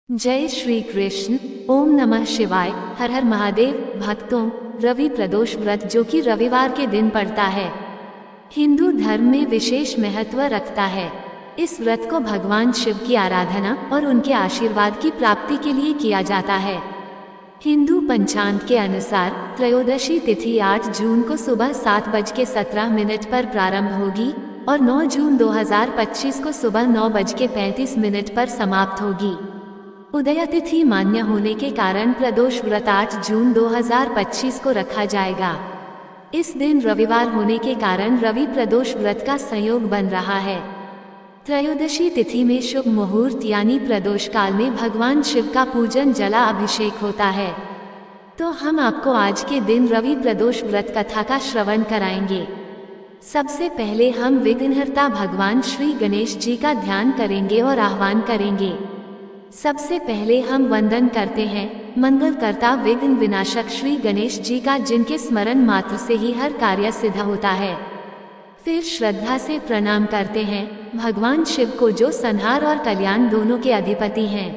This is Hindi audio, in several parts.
जय श्री कृष्ण। ओम नमः शिवाय। हर हर महादेव। भक्तों, रवि प्रदोष व्रत जो कि रविवार के दिन पड़ता है, हिंदू धर्म में विशेष महत्व रखता है। इस व्रत को भगवान शिव की आराधना और उनके आशीर्वाद की प्राप्ति के लिए किया जाता है। हिंदू पंचांग के अनुसार त्रयोदशी तिथि 8 जून को सुबह 7:17 पर प्रारंभ होगी और 9 जून 2025 को सुबह 9:35 पर समाप्त होगी। उदय तिथि मान्य होने के कारण प्रदोष व्रत 8 जून 2025 को रखा जाएगा। इस दिन रविवार होने के कारण रवि प्रदोष व्रत का संयोग बन रहा है। त्रयोदशी तिथि में शुभ मुहूर्त यानी प्रदोष काल में भगवान शिव का पूजन जला अभिषेक होता है। तो हम आपको आज के दिन रवि प्रदोष व्रत कथा का श्रवण कराएंगे। सबसे पहले हम विघ्नहर्ता भगवान श्री गणेश जी का ध्यान करेंगे और आह्वान करेंगे। सबसे पहले हम वंदन करते हैं मंगलकर्ता विघ्न विनाशक श्री गणेश जी का, जिनके स्मरण मात्र से ही हर कार्य सिद्ध होता है। फिर श्रद्धा से प्रणाम करते हैं भगवान शिव को, जो संहार और कल्याण दोनों के अधिपति हैं,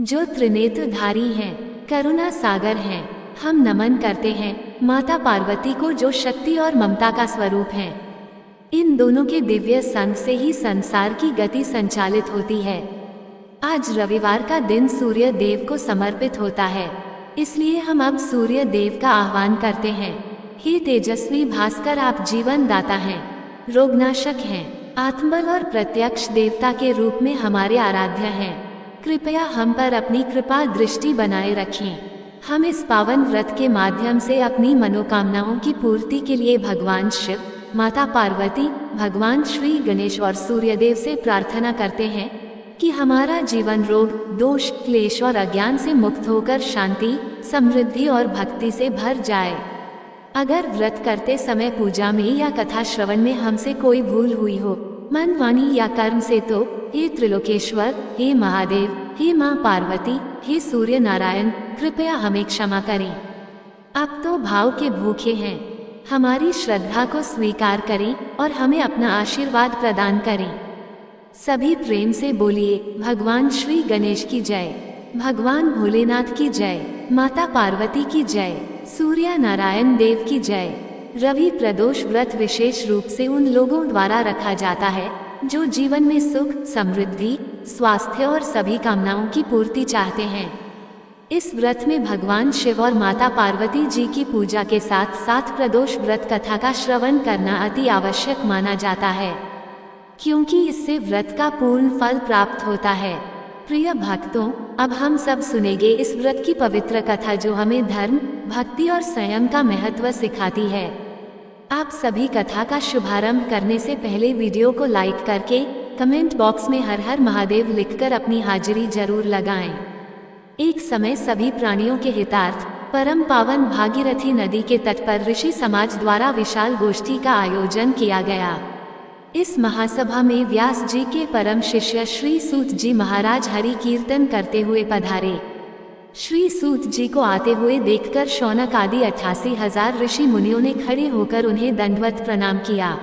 जो त्रिनेत्रधारी हैं, करुणा सागर हैं। हम नमन करते हैं माता पार्वती को, जो शक्ति और ममता का स्वरूप हैं। इन दोनों के दिव्य संग से ही संसार की गति संचालित होती है। आज रविवार का दिन सूर्य देव को समर्पित होता है, इसलिए हम अब सूर्य देव का आह्वान करते हैं। हे तेजस्वी भास्कर, आप जीवन दाता हैं, रोगनाशक हैं, आत्मबल और प्रत्यक्ष देवता के रूप में हमारे आराध्य हैं। कृपया हम पर अपनी कृपा दृष्टि बनाए रखें। हम इस पावन व्रत के माध्यम से अपनी मनोकामनाओं की पूर्ति के लिए भगवान शिव, माता पार्वती, भगवान श्री गणेश और सूर्यदेव से प्रार्थना करते हैं कि हमारा जीवन रोग, दोष, क्लेश और अज्ञान से मुक्त होकर शांति, समृद्धि और भक्ति से भर जाए। अगर व्रत करते समय पूजा में या कथा श्रवण में हमसे कोई भूल हुई हो, मन, वाणी या कर्म से, तो हे त्रिलोकेश्वर, हे महादेव, हे माँ पार्वती, हे सूर्य नारायण, कृपया हमें क्षमा करें। आप तो भाव के भूखे हैं, हमारी श्रद्धा को स्वीकार करें और हमें अपना आशीर्वाद प्रदान करें। सभी प्रेम से बोलिए भगवान श्री गणेश की जय, भगवान भोलेनाथ की जय, माता पार्वती की जय, सूर्य नारायण देव की जय। रवि प्रदोष व्रत विशेष रूप से उन लोगों द्वारा रखा जाता है जो जीवन में सुख, समृद्धि, स्वास्थ्य और सभी कामनाओं की पूर्ति चाहते हैं। इस व्रत में भगवान शिव और माता पार्वती जी की पूजा के साथ साथ प्रदोष व्रत कथा का श्रवण करना अति आवश्यक माना जाता है, क्योंकि इससे व्रत का पूर्ण फल प्राप्त होता है। प्रिय भक्तों, अब हम सब सुनेंगे इस व्रत की पवित्र कथा, जो हमें धर्म, भक्ति और संयम का महत्व सिखाती है। आप सभी कथा का शुभारंभ करने से पहले वीडियो को लाइक करके कमेंट बॉक्स में हर हर महादेव लिखकर अपनी हाजिरी जरूर लगाएं। एक समय सभी प्राणियों के हितार्थ परम पावन भागीरथी नदी के तट पर ऋषि समाज द्वारा विशाल गोष्ठी का आयोजन किया गया। इस महासभा में व्यास जी के परम शिष्य श्री सूत जी महाराज हरि कीर्तन करते हुए पधारे। श्री सूत जी को आते हुए देखकर शौनक आदि 88,000 ऋषि मुनियों ने खड़े होकर उन्हें दंडवत प्रणाम किया।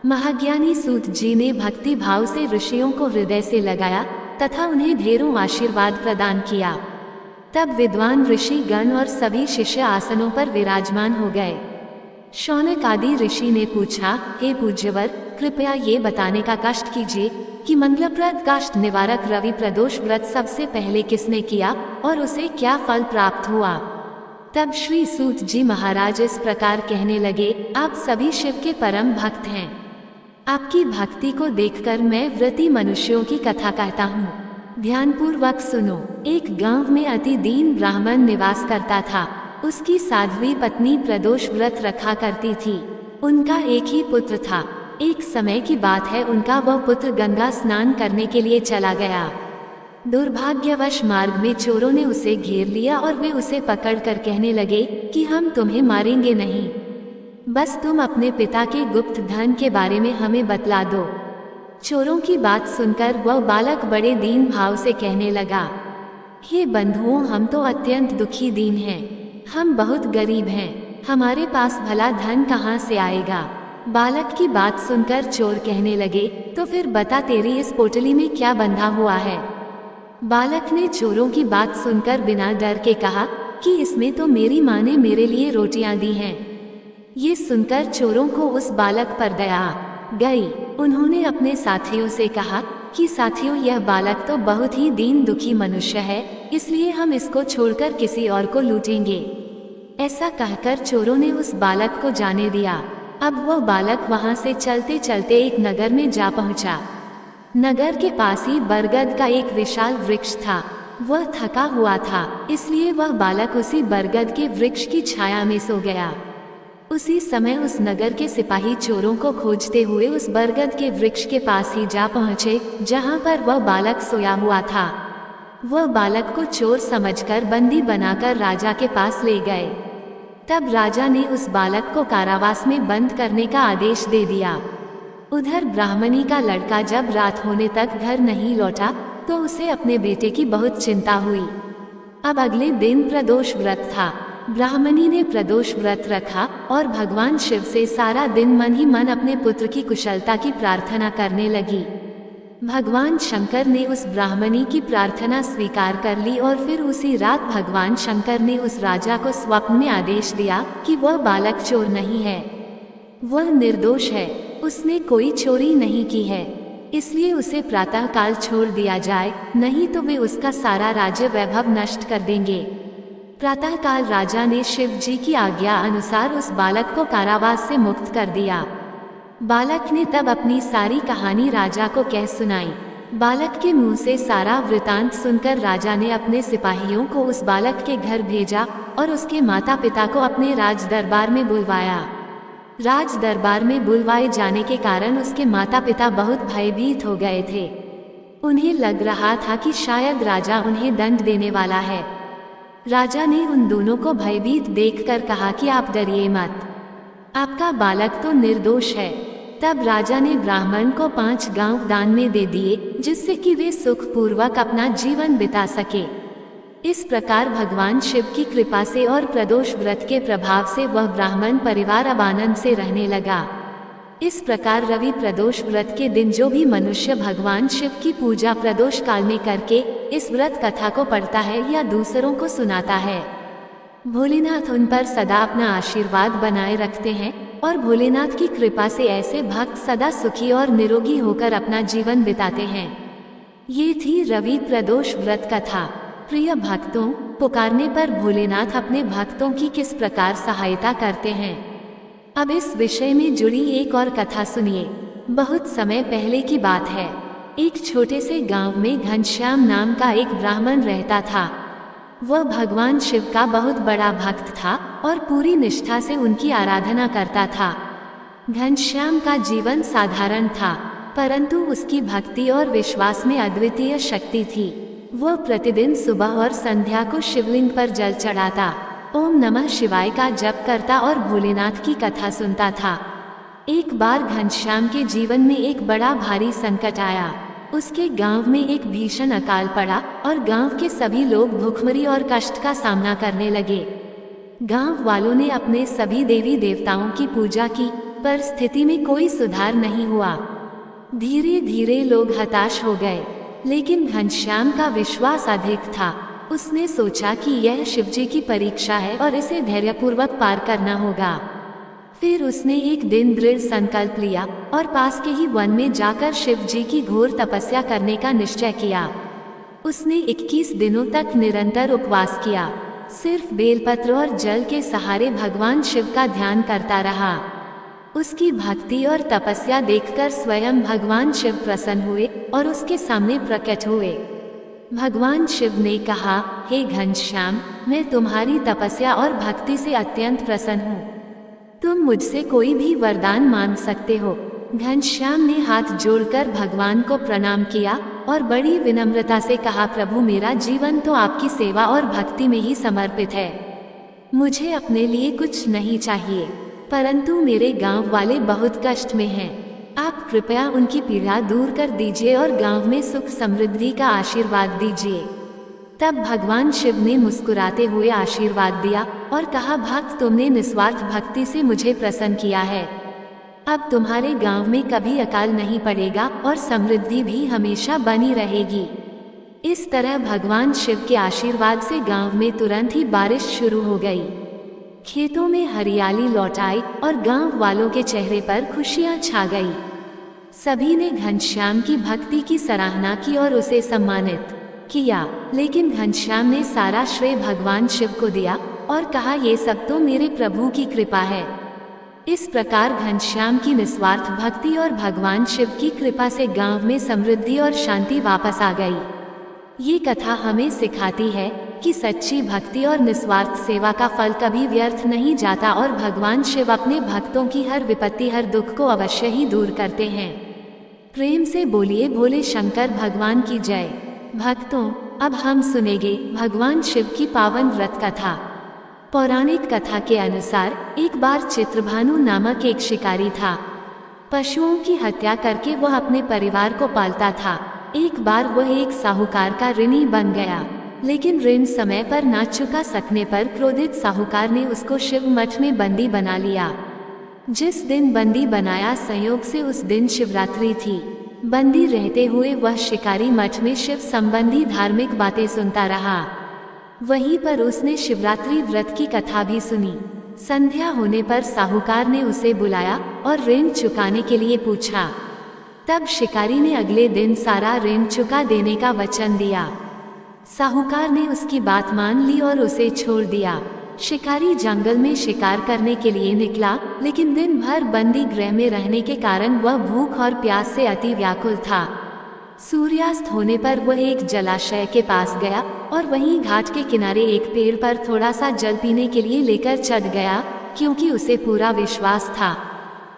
महाज्ञानी सूत जी ने भक्ति भाव से ऋषियों को हृदय से लगाया तथा उन्हें ढेरों आशीर्वाद प्रदान किया। तब विद्वान ऋषि गण और सभी शिष्य आसनों पर विराजमान हो गए। शौनक आदि ऋषि ने पूछा, हे पूज्यवर, कृपया ये बताने का कष्ट कीजिए कि मंगलप्रद कष्ट निवारक रवि प्रदोष व्रत सबसे पहले किसने किया और उसे क्या फल प्राप्त हुआ। तब श्री सूत जी महाराज इस प्रकार कहने लगे, आप सभी शिव के परम भक्त हैं। आपकी भक्ति को देखकर मैं व्रती मनुष्यों की कथा कहता हूँ। ध्यानपूर्वक सुनो। एक गांव में अति दीन ब्राह्मण निवास करता था। उसकी साध्वी पत्नी प्रदोष व्रत रखा करती थी। उनका एक ही पुत्र था। एक समय की बात है, उनका वह पुत्र गंगा स्नान करने के लिए चला गया। दुर्भाग्यवश मार्ग में चोरों ने उसे घेर लिया और वे उसे पकड़कर कहने लगे कि हम तुम्हें मारेंगे नहीं, बस तुम अपने पिता के गुप्त धन के बारे में हमें बतला दो। चोरों की बात सुनकर वह बालक बड़े दीन भाव से कहने लगा, हे बंधुओं, हम तो अत्यंत दुखी दीन हैं, हम बहुत गरीब हैं, हमारे पास भला धन कहाँ से आएगा। बालक की बात सुनकर चोर कहने लगे, तो फिर बता, तेरी इस पोटली में क्या बंधा हुआ है। बालक ने चोरों की बात सुनकर बिना डर के कहा कि इसमें तो मेरी माँ ने मेरे लिए रोटियां दी हैं। ये सुनकर चोरों को उस बालक पर दया आ गई। उन्होंने अपने साथियों से कहा कि साथियों, यह बालक तो बहुत ही दीन दुखी मनुष्य है, इसलिए हम इसको छोड़कर किसी और को लूटेंगे। ऐसा कहकर चोरों ने उस बालक को जाने दिया। अब वह बालक वहां से चलते चलते एक नगर में जा पहुंचा। नगर के पास ही बरगद का एक विशाल वृक्ष था। वह थका हुआ था, इसलिए वह बालक उसी बरगद के वृक्ष की छाया में सो गया। उसी समय उस नगर के सिपाही चोरों को खोजते हुए उस बरगद के वृक्ष के पास ही जा पहुंचे जहां पर वह बालक सोया हुआ था। वह बालक को चोर समझकर बंदी बनाकर राजा के पास ले गए। तब राजा ने उस बालक को कारावास में बंद करने का आदेश दे दिया। उधर ब्राह्मणी का लड़का जब रात होने तक घर नहीं लौटा तो उसे अपने बेटे की बहुत चिंता हुई। अब अगले दिन प्रदोष व्रत था। ब्राह्मणी ने प्रदोष व्रत रखा और भगवान शिव से सारा दिन मन ही मन अपने पुत्र की कुशलता की प्रार्थना करने लगी। भगवान शंकर ने उस ब्राह्मणी की प्रार्थना स्वीकार कर ली और फिर उसी रात भगवान शंकर ने उस राजा को स्वप्न में आदेश दिया कि वह बालक चोर नहीं है, वह निर्दोष है, उसने कोई चोरी नहीं की है, इसलिए उसे प्रातः काल छोड़ दिया जाए, नहीं तो वे उसका सारा राज्य वैभव नष्ट कर देंगे। प्रातः काल राजा ने शिव जी की आज्ञा अनुसार उस बालक को कारावास से मुक्त कर दिया। बालक ने तब अपनी सारी कहानी राजा को कह सुनाई। बालक के मुंह से सारा वृतांत सुनकर राजा ने अपने सिपाहियों को उस बालक के घर भेजा और उसके माता पिता को अपने राज दरबार में बुलवाया। राज दरबार में बुलवाए जाने के कारण उसके माता पिता बहुत भयभीत हो गए थे। उन्हें लग रहा था कि शायद राजा उन्हें दंड देने वाला है। राजा ने उन दोनों को भयभीत देखकर कहा कि आप डरिए मत, आपका बालक तो निर्दोष है। तब राजा ने ब्राह्मण को 5 गांव दान में दे दिए, जिससे कि वे सुखपूर्वक अपना जीवन बिता सके। इस प्रकार भगवान शिव की कृपा से और प्रदोष व्रत के प्रभाव से वह ब्राह्मण परिवार अब आनंद से रहने लगा। इस प्रकार रवि प्रदोष व्रत के दिन जो भी मनुष्य भगवान शिव की पूजा प्रदोष काल में करके इस व्रत कथा को पढ़ता है या दूसरों को सुनाता है, भोलेनाथ उन पर सदा अपना आशीर्वाद बनाए रखते हैं और भोलेनाथ की कृपा से ऐसे भक्त सदा सुखी और निरोगी होकर अपना जीवन बिताते हैं। ये थी रवि प्रदोष व्रत कथा। प्रिय भक्तों, पुकारने पर भोलेनाथ अपने भक्तों की किस प्रकार सहायता करते हैं, अब इस विषय में जुड़ी एक और कथा सुनिए। बहुत समय पहले की बात है। एक छोटे से गांव में घनश्याम नाम का एक ब्राह्मण रहता था। वह भगवान शिव का बहुत बड़ा भक्त था और पूरी निष्ठा से उनकी आराधना करता था। घनश्याम का जीवन साधारण था, परंतु उसकी भक्ति और विश्वास में अद्वितीय शक्ति थी। वह प्रतिदिन सुबह और संध्या को शिवलिंग पर जल चढ़ाता, ओम नमः शिवाय का जप करता और भोलेनाथ की कथा सुनता था। एक बार घनश्याम के जीवन में एक बड़ा भारी संकट आया। उसके गांव में एक भीषण अकाल पड़ा और गांव के सभी लोग भूखमरी और कष्ट का सामना करने लगे। गांव वालों ने अपने सभी देवी देवताओं की पूजा की, पर स्थिति में कोई सुधार नहीं हुआ। धीरे धीरे लोग हताश हो गए, लेकिन घनश्याम का विश्वास अधिक था। उसने सोचा कि यह शिवजी की परीक्षा है और इसे धैर्यपूर्वक पार करना होगा। फिर उसने एक दिन दृढ़ संकल्प लिया और पास के ही वन में जाकर शिवजी की घोर तपस्या करने का निश्चय किया। उसने 21 दिनों तक निरंतर उपवास किया, सिर्फ बेलपत्र और जल के सहारे भगवान शिव का ध्यान करता रहा। उसकी भक्ति और तपस्या देखकर स्वयं भगवान शिव प्रसन्न हुए और उसके सामने प्रकट हुए। भगवान शिव ने कहा, हे घनश्याम, मैं तुम्हारी तपस्या और भक्ति से अत्यंत प्रसन्न हूँ। तुम मुझसे कोई भी वरदान मांग सकते हो। घनश्याम ने हाथ जोड़कर भगवान को प्रणाम किया और बड़ी विनम्रता से कहा, प्रभु, मेरा जीवन तो आपकी सेवा और भक्ति में ही समर्पित है। मुझे अपने लिए कुछ नहीं चाहिए, परंतु मेरे गांव वाले बहुत कष्ट में हैं। आप कृपया उनकी पीड़ा दूर कर दीजिए और गांव में सुख समृद्धि का आशीर्वाद दीजिए। तब भगवान शिव ने मुस्कुराते हुए आशीर्वाद दिया और कहा, भक्त, तुमने निस्वार्थ भक्ति से मुझे प्रसन्न किया है। अब तुम्हारे गांव में कभी अकाल नहीं पड़ेगा और समृद्धि भी हमेशा बनी रहेगी। इस तरह भगवान शिव के आशीर्वाद से गांव में तुरंत ही बारिश शुरू हो गई। खेतों में हरियाली लौट आई और गांव वालों के चेहरे पर खुशियां छा गई। सभी ने घनश्याम की भक्ति की सराहना की और उसे सम्मानित किया, लेकिन घनश्याम ने सारा श्रेय भगवान शिव को दिया और कहा, ये सब तो मेरे प्रभु की कृपा है। इस प्रकार घनश्याम की निस्वार्थ भक्ति और भगवान शिव की कृपा से गांव में समृद्धि और शांति वापस आ गई। ये कथा हमें सिखाती है कि सच्ची भक्ति और निस्वार्थ सेवा का फल कभी व्यर्थ नहीं जाता और भगवान शिव अपने भक्तों की हर विपत्ति, हर दुख को अवश्य ही दूर करते हैं। प्रेम से बोलिए भोले शंकर भगवान की जय। भक्तों, अब हम सुनेंगे भगवान शिव की पावन व्रत कथा। पौराणिक कथा के अनुसार एक बार चित्रभानु नामक एक शिकारी था। पशुओं की हत्या करके वह अपने परिवार को पालता था। एक बार वह एक साहूकार का ऋणी बन गया, लेकिन ऋण समय पर न चुका सकने पर क्रोधित साहूकार ने उसको शिव मठ में बंदी बना लिया। जिस दिन बंदी बनाया, संयोग से उस दिन शिवरात्रि थी। बंदी रहते हुए वह शिकारी मठ में शिव संबंधी धार्मिक बातें सुनता रहा। वहीं पर उसने शिवरात्रि व्रत की कथा भी सुनी। संध्या होने पर साहूकार ने उसे बुलाया और ऋण चुकाने के लिए पूछा। तब शिकारी ने अगले दिन सारा ऋण चुका देने का वचन दिया। साहूकार ने उसकी बात मान ली और उसे छोड़ दिया। शिकारी जंगल में शिकार करने के लिए निकला, लेकिन दिन भर बंदी गृह में रहने के कारण वह भूख और प्यास से अति व्याकुल था। सूर्यास्त होने पर वह एक जलाशय के पास गया और वहीं घाट के किनारे एक पेड़ पर थोड़ा सा जल पीने के लिए लेकर चढ़ गया, क्योंकि उसे पूरा विश्वास था,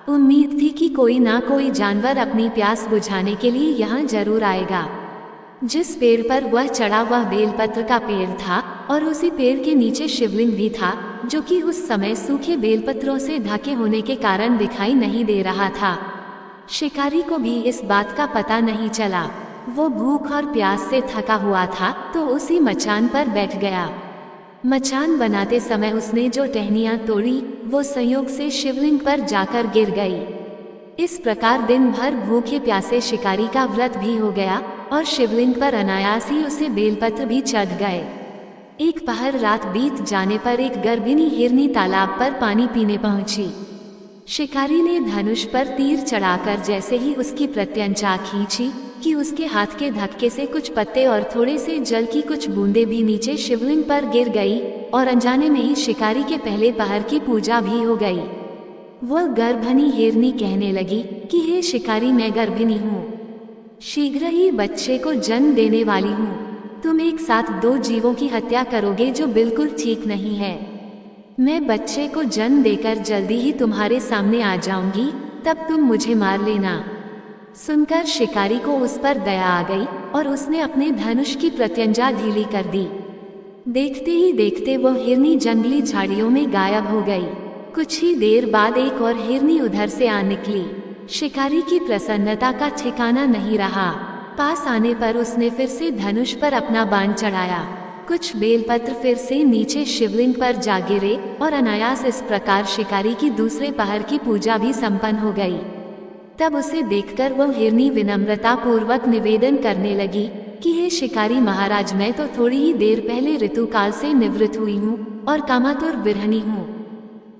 उम्मीद थी कि कोई ना कोई जानवर अपनी प्यास बुझाने के लिए यहाँ जरूर आएगा। जिस पेड़ पर वह चढ़ा वह बेलपत्र का पेड़ था और उसी पेड़ के नीचे शिवलिंग भी था, जो कि उस समय सूखे बेलपत्रों से ढके होने के कारण दिखाई नहीं दे रहा था। शिकारी को भी इस बात का पता नहीं चला। वो भूख और प्यास से थका हुआ था तो उसी मचान पर बैठ गया। मचान बनाते समय उसने जो टहनियां तोड़ी वो संयोग से शिवलिंग पर जाकर गिर गई। इस प्रकार दिन भर भूखे प्यासे शिकारी का व्रत भी हो गया और शिवलिंग पर अनायास ही उसे बेलपत्र भी चढ़ गए। एक पहर रात बीत जाने पर एक गर्भिणी हिरनी तालाब पर पानी पीने पहुंची। शिकारी ने धनुष पर तीर चढ़ाकर जैसे ही उसकी प्रत्यंचा खींची कि उसके हाथ के धक्के से कुछ पत्ते और थोड़े से जल की कुछ बूंदें भी नीचे शिवलिंग पर गिर गई और अनजाने में ही शिकारी के पहले पहर की पूजा भी हो गई। वह गर्भिणी हिरनी कहने लगी कि हे शिकारी, मैं गर्भिणी हूँ, शीघ्र ही बच्चे को जन्म देने वाली हूँ। तुम एक साथ दो जीवों की हत्या करोगे जो बिल्कुल ठीक नहीं है। मैं बच्चे को जन्म देकर जल्दी ही तुम्हारे सामने आ जाऊंगी, तब तुम मुझे मार लेना। सुनकर शिकारी को उस पर दया आ गई और उसने अपने धनुष की प्रत्यंजा ढीली कर दी। देखते ही देखते वह हिरनी जंगली झाड़ियों में गायब हो गई। कुछ ही देर बाद एक और हिरनी उधर से आ निकली। शिकारी की प्रसन्नता का ठिकाना नहीं रहा। पास आने पर उसने फिर से धनुष पर अपना बाण चढ़ाया। कुछ बेलपत्र फिर से नीचे शिवलिंग पर जा गिरे और अनायास इस प्रकार शिकारी की दूसरे पहर की पूजा भी संपन्न हो गई। तब उसे देखकर वह हिरनी विनम्रता पूर्वक निवेदन करने लगी कि हे शिकारी महाराज, मैं तो थोड़ी ही देर पहले ऋतुकाल से निवृत्त हुई हूँ और कामातुर विरहणी हूँ।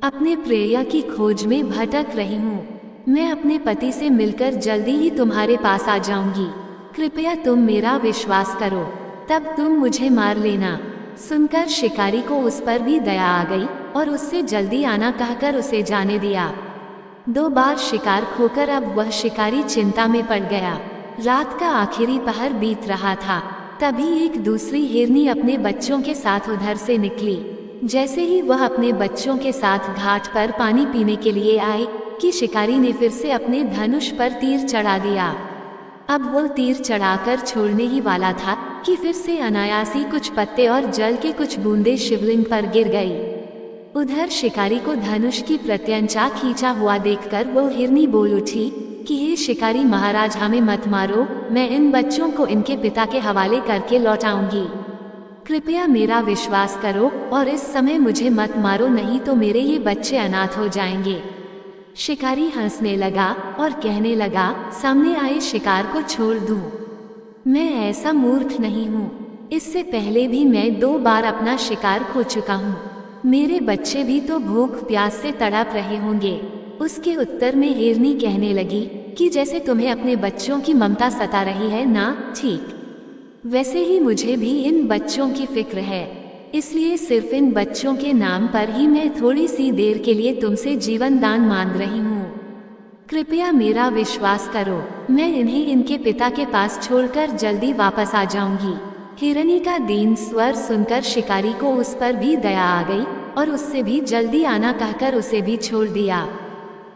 अपने प्रेया की खोज में भटक रही हूँ। मैं अपने पति से मिलकर जल्दी ही तुम्हारे पास आ जाऊंगी। कृपया तुम मेरा विश्वास करो, तब तुम मुझे मार लेना। सुनकर शिकारी को उस पर भी दया आ गई और उससे जल्दी आना कहकर उसे जाने दिया। 2 बार शिकार खोकर अब वह शिकारी चिंता में पड़ गया। रात का आखिरी पहर बीत रहा था, तभी एक दूसरी हिरनी अपने बच्चों के साथ उधर से निकली। जैसे ही वह अपने बच्चों के साथ घाट पर पानी पीने के लिए आई कि शिकारी ने फिर से अपने धनुष पर तीर चढ़ा दिया। अब वह तीर चढ़ाकर छोड़ने ही वाला था कि फिर से अनायासी कुछ पत्ते और जल के कुछ बूंदे शिवलिंग पर गिर गई। उधर शिकारी को धनुष की प्रत्यंचा खींचा हुआ देखकर वो हिरनी बोल उठी कि हे शिकारी महाराज, हमें मत मारो, मैं इन बच्चों को इनके पिता के हवाले करके लौटाऊंगी। कृपया मेरा विश्वास करो और इस समय मुझे मत मारो, नहीं तो मेरे ये बच्चे अनाथ हो जाएंगे। शिकारी हंसने लगा और कहने लगा, सामने आए शिकार को छोड़ दूं। मैं ऐसा मूर्ख नहीं हूँ। इससे पहले भी मैं 2 बार अपना शिकार खो चुका हूँ। मेरे बच्चे भी तो भूख प्यास से तड़प रहे होंगे। उसके उत्तर में हिरनी कहने लगी कि जैसे तुम्हें अपने बच्चों की ममता सता रही है ना, ठीक वैसे ही मुझे भी इन बच्चों की फिक्र है। इसलिए सिर्फ इन बच्चों के नाम पर ही मैं थोड़ी सी देर के लिए तुमसे जीवन दान मांग रही हूँ। कृपया मेरा विश्वास करो, मैं इन्हें इनके पिता के पास छोड़कर जल्दी वापस आ जाऊंगी। हिरनी का दीन स्वर सुनकर शिकारी को उस पर भी दया आ गई और उससे भी जल्दी आना कहकर उसे भी छोड़ दिया।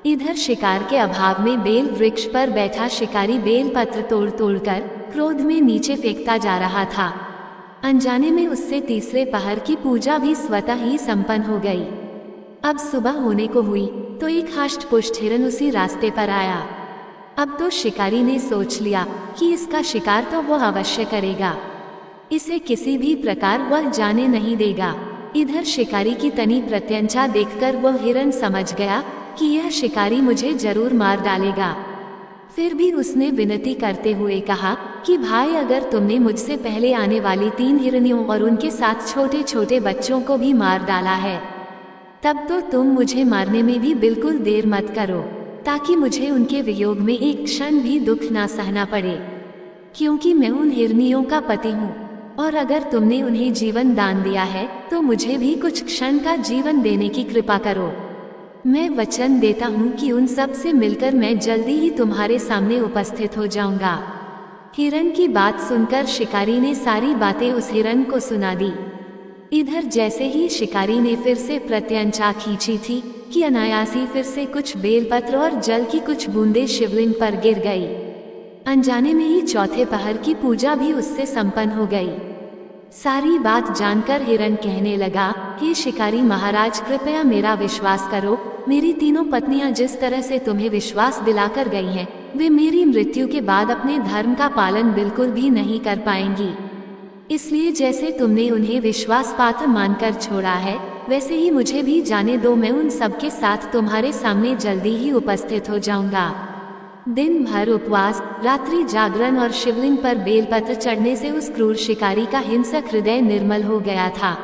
इधर शिकार के अभाव में बेल वृक्ष पर बैठा शिकारी बेल पत्र तोड़ तोड़कर क्रोध में नीचे फेंकता जा रहा था। अनजाने में उससे तीसरे पहर की पूजा भी स्वतः ही संपन्न हो गई। अब सुबह होने को हुई तो एक हष्ट-पुष्ट हिरन उसी रास्ते पर आया। अब तो शिकारी ने सोच लिया कि इसका शिकार तो वह अवश्य करेगा, इसे किसी भी प्रकार वह जाने नहीं देगा। इधर शिकारी की तनी प्रत्यंचा देखकर वह हिरन समझ गया कि यह शिकारी मुझे जरूर मार डालेगा। फिर भी उसने विनती करते हुए कहा कि भाई, अगर तुमने मुझसे पहले आने वाली 3 हिरनियों और उनके साथ छोटे छोटे बच्चों को भी मार डाला है, तब तो तुम मुझे मारने में भी बिल्कुल देर मत करो, ताकि मुझे उनके वियोग में एक क्षण भी दुख ना सहना पड़े, क्योंकि मैं उन हिरनियों का पति हूँ। और अगर तुमने उन्हें जीवन दान दिया है तो मुझे भी कुछ क्षण का जीवन देने की कृपा करो। मैं वचन देता हूँ कि उन सब से मिलकर मैं जल्दी ही तुम्हारे सामने उपस्थित हो जाऊंगा। हिरन की बात सुनकर शिकारी ने सारी बातें उस हिरन को सुना दी। इधर जैसे ही शिकारी ने फिर से प्रत्यंचा खींची थी कि अनायासी फिर से कुछ बेलपत्र और जल की कुछ बूंदें शिवलिंग पर गिर गई। अनजाने में ही चौथे पहर की पूजा भी उससे संपन्न हो गई। सारी बात जानकर हिरन कहने लगा, हे शिकारी महाराज, कृपया मेरा विश्वास करो। मेरी तीनों पत्नियां जिस तरह से तुम्हें विश्वास दिलाकर गई हैं, वे मेरी मृत्यु के बाद अपने धर्म का पालन बिल्कुल भी नहीं कर पाएंगी। इसलिए जैसे तुमने उन्हें विश्वास पात्र मानकर छोड़ा है, वैसे ही मुझे भी जाने दो। मैं उन सबके साथ तुम्हारे सामने जल्दी ही उपस्थित हो जाऊंगा। दिन भर उपवास, रात्रि जागरण और शिवलिंग पर बेलपत्र चढ़ने से उस क्रूर शिकारी का हिंसक हृदय निर्मल हो गया था।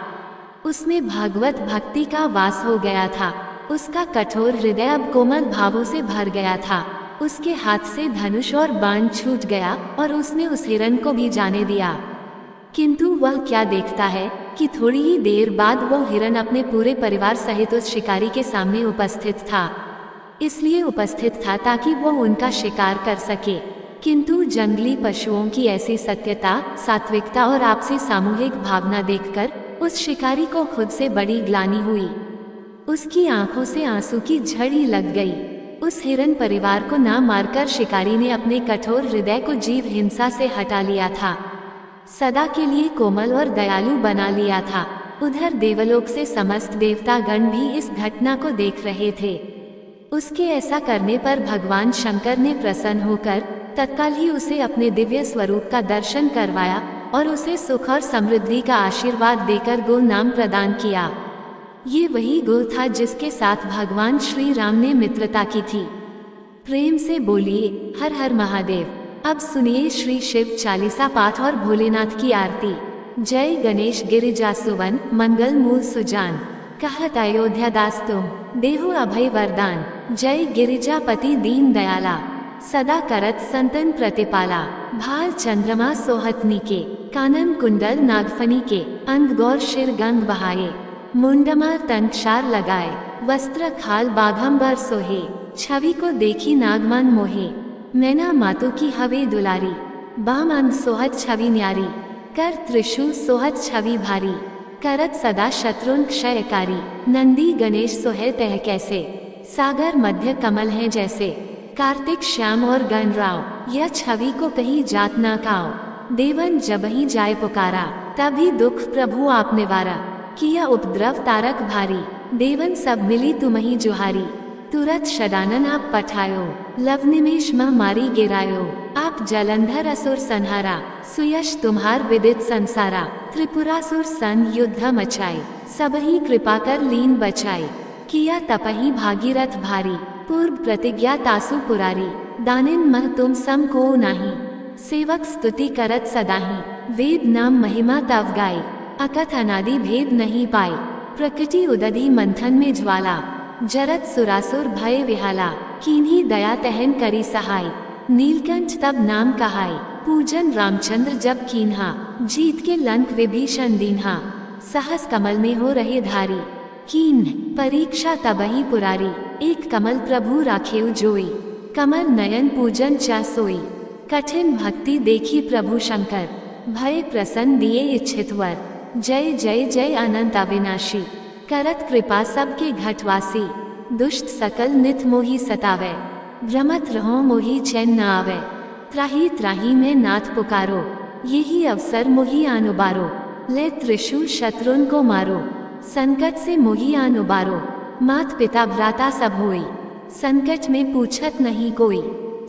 उसमें भागवत भक्ति का वास हो गया था। उसका कठोर हृदय अब कोमल भावों से भर गया था। उसके हाथ से धनुष और बाण छूट गया और उसने उस हिरन को भी जाने दिया। किंतु वह क्या देखता है कि थोड़ी ही देर बाद वह हिरन अपने पूरे परिवार सहित उस शिकारी के सामने उपस्थित था। इसलिए उपस्थित था ताकि वह उनका शिकार कर सके। किंतु जंगली पशुओं की ऐसी सत्यता, सात्विकता और आपसी सामूहिक भावना देखकर उस शिकारी को खुद से बड़ी ग्लानि हुई। उसकी आंखों से आंसू की झड़ी लग गई। उस हिरन परिवार को ना मारकर शिकारी ने अपने कठोर हृदय को जीव हिंसा से हटा लिया था, सदा के लिए कोमल और दयालु बना लिया था। उधर देवलोक से समस्त देवतागण भी इस घटना को देख रहे थे। उसके ऐसा करने पर भगवान शंकर ने प्रसन्न होकर तत्काल ही उसे अपने दिव्य स्वरूप का दर्शन करवाया और उसे सुख और समृद्धि का आशीर्वाद देकर गो नाम प्रदान किया। ये वही गो था जिसके साथ भगवान श्री राम ने मित्रता की थी। प्रेम से बोलिए हर हर महादेव। अब सुनिए श्री शिव चालीसा पाठ और भोलेनाथ की आरती। जय गणेश गिरिजा सुवन, मंगल मूल सुजान। कहत अयोध्या दास तुम, देहु अभय वरदान। जय गिरिजापति दीन दयाला, सदा करत संतन प्रतिपाला। भाल चंद्रमा सोहतनी के, कानन कुंडल नागफनी के। अंग गौर शिर गंग बहाये, मुंडमा तंक्षार लगाए। वस्त्र खाल बाघंबर सोहे, छवि को देखी नागमान मोहे। मैना मातु की हवे दुलारी, बाम अंग सोहत छवि न्यारी। कर त्रिशूल सोहत छवि भारी, करत सदा शत्रुन क्षयकारी। नंदी गणेश सोहे तह कैसे, सागर मध्य कमल हैं जैसे। कार्तिक श्याम और गणराव, यह छवि को कहीं जात ना काओ। देवन जबहि जाय पुकारा, तभी दुख प्रभु आप निवारा। किया उपद्रव तारक भारी, देवन सब मिली तुम्हि जुहारी। तुरत शडानन आप पठायो, लव निमेष मह मारी गिरायो। आप जलंधर असुर संहारा, सुयश तुम्हार विदित संसारा। त्रिपुरासुर सन युद्ध मचाई, सबहि कृपा कर लीन बचाई। किया तपहि भागीरथ भारी, पूर्व प्रतिज्ञा तासु पुरारी। दानिन मह तुम सम को नाही, सेवक स्तुति करत सदाही। वेद नाम महिमा तव गाई, अकथ अनादि भेद नहीं पाई। प्रकृति उदधि मंथन में ज्वाला, जरत सुरासुर भय विहाला। कीन्ही दया तहन करी सहाय, नीलकंठ तब नाम कहाई। पूजन रामचंद्र जब कीन्हा, जीत के लंक विभीषण दीन्हा। सहस कमल में हो रहे धारी, कीन्ह परीक्षा तबहि पुरारी। एक कमल प्रभु राखेउ जोई, कमल नयन पूजन चा सोई। कठिन भक्ति देखी प्रभु शंकर, भय प्रसन्न दिए इच्छित वर। जय जय जय अनंत अविनाशी, करत कृपा सबके घटवासी। दुष्ट सकल नित मोहि सतावे, भ्रमत रहो मोहि चैन न आवे। त्राही त्राही में नाथ पुकारो, यही अवसर मोहि आनुबारो। ले त्रिशूल शत्रुन को मारो, संकट से मोहि आनुबारो। मात पिता भ्राता सब होई, संकट में पूछत नहीं कोई।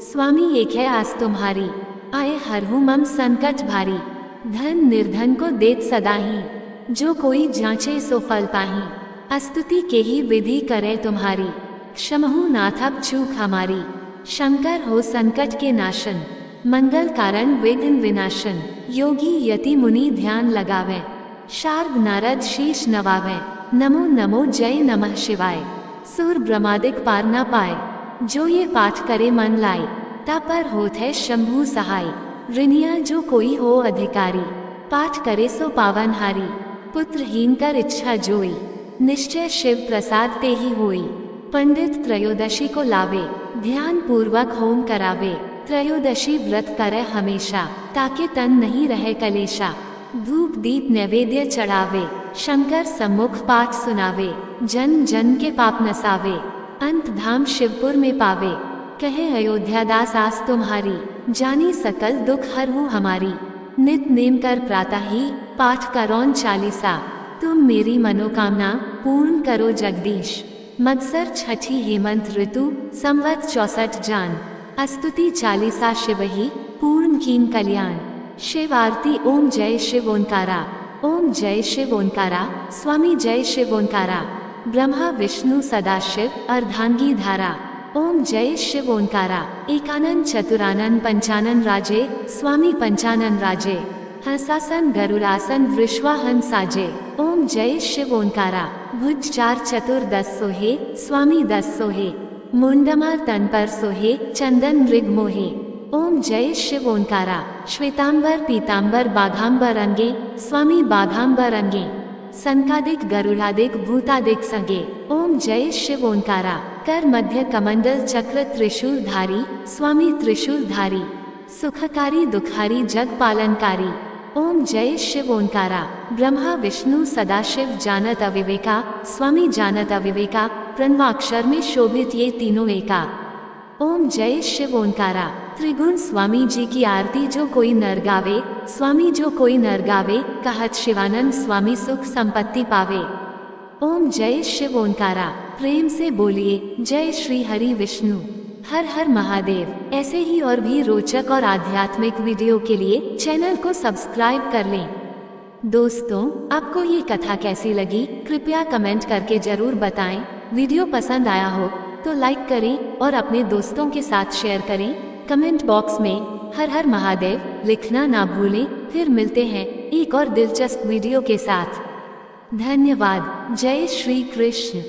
स्वामी एक है आस तुम्हारी, आए हरहु मम संकट भारी। धन निर्धन को देत सदाही, जो कोई जांचे सो फल पाही। स्तुति के ही विधि करे तुम्हारी, क्षमहु नाथ अब चूक हमारी। शंकर हो संकट के नाशन, मंगल कारण विघ्न विनाशन। योगी यति मुनि ध्यान लगावे, शार्द नारद शीश नवावे। नमो नमो जय नमः शिवाय, सुर ब्रह्मादिक पार न पाए। जो ये पाठ करे मन लाए, ता पर होत है शंभु सहाय। ऋणिया जो कोई हो अधिकारी, पाठ करे सो पावन हारी। पुत्रहीन कर इच्छा जोई, निश्चय शिव प्रसाद ते ही होई। पंडित त्रयोदशी को लावे, ध्यान पूर्वक होम करावे। त्रयोदशी व्रत करे हमेशा, ताकि तन नहीं रहे कलेशा। धूप दीप नैवेद्य चढ़ावे, शंकर सम्मुख पाठ सुनावे। जन जन के पाप नसावे, अंत धाम शिवपुर में पावे। कहे अयोध्या दास आस तुम्हारी, जानी सकल दुख हरहु हमारी। नित नेम कर प्रातः ही, पाठ करौन चालीसा। तुम मेरी मनोकामना पूर्ण करो जगदीश। मत्सर छठी हेमंत ऋतु, संवत 64 जान। स्तुति चालीसा शिव ही, पूर्ण कीन कल्याण। शिव आरती ओम जय शिव ओंकारा, ओम जय शिव ओंकारा। स्वामी जय शिव ओंकारा, ब्रह्मा विष्णु सदाशिव अर्धांगी धारा। ओम जय शिव ओंकारा, एकानन चतुरानन पंचानन राजे। स्वामी पंचानन राजे, हंसासन गरुड़ासन वृषवाहन साजे। ओम जय शिव ओंकारा, भुज 4 चतुर 10 सोहे। स्वामी 10 सोहे, मुंडमार तन पर सोहे, चंदन मृग मोहे। ओम जय शिव ओंकारा, श्वेतांबर पीतांबर बाघांबर अंगे। स्वामी बाघांबर अंगे, संकादिक गरुड़ादिक भूतादिक संगे। ओम जय शिव ओंकारा, कर मध्य कमंडल चक्र त्रिशूल धारी। स्वामी त्रिशूल धारी, सुखकारी दुखारी जग पालनकारी। ओम जय शिव ओंकारा, ब्रह्मा विष्णु सदाशिव जानत अविवेका। स्वामी जानत अविवेका, प्रणवाक्षर में शोभित ये तीनों एका। ओम जय शिव ओंकारा, त्रिगुण स्वामी जी की आरती जो कोई नर गावे। स्वामी जो कोई नर गावे, कहत शिवानंद स्वामी सुख संपत्ति पावे। ओम जय शिव ओंकारा, प्रेम से बोलिए जय श्री हरि विष्णु। हर हर महादेव। ऐसे ही और भी रोचक और आध्यात्मिक वीडियो के लिए चैनल को सब्सक्राइब कर लें। दोस्तों, आपको ये कथा कैसी लगी कृपया कमेंट करके जरूर बताएं। वीडियो पसंद आया हो तो लाइक करें और अपने दोस्तों के साथ शेयर करें। कमेंट बॉक्स में हर हर महादेव लिखना ना भूलें। फिर मिलते हैं एक और दिलचस्प वीडियो के साथ। धन्यवाद। जय श्री कृष्ण।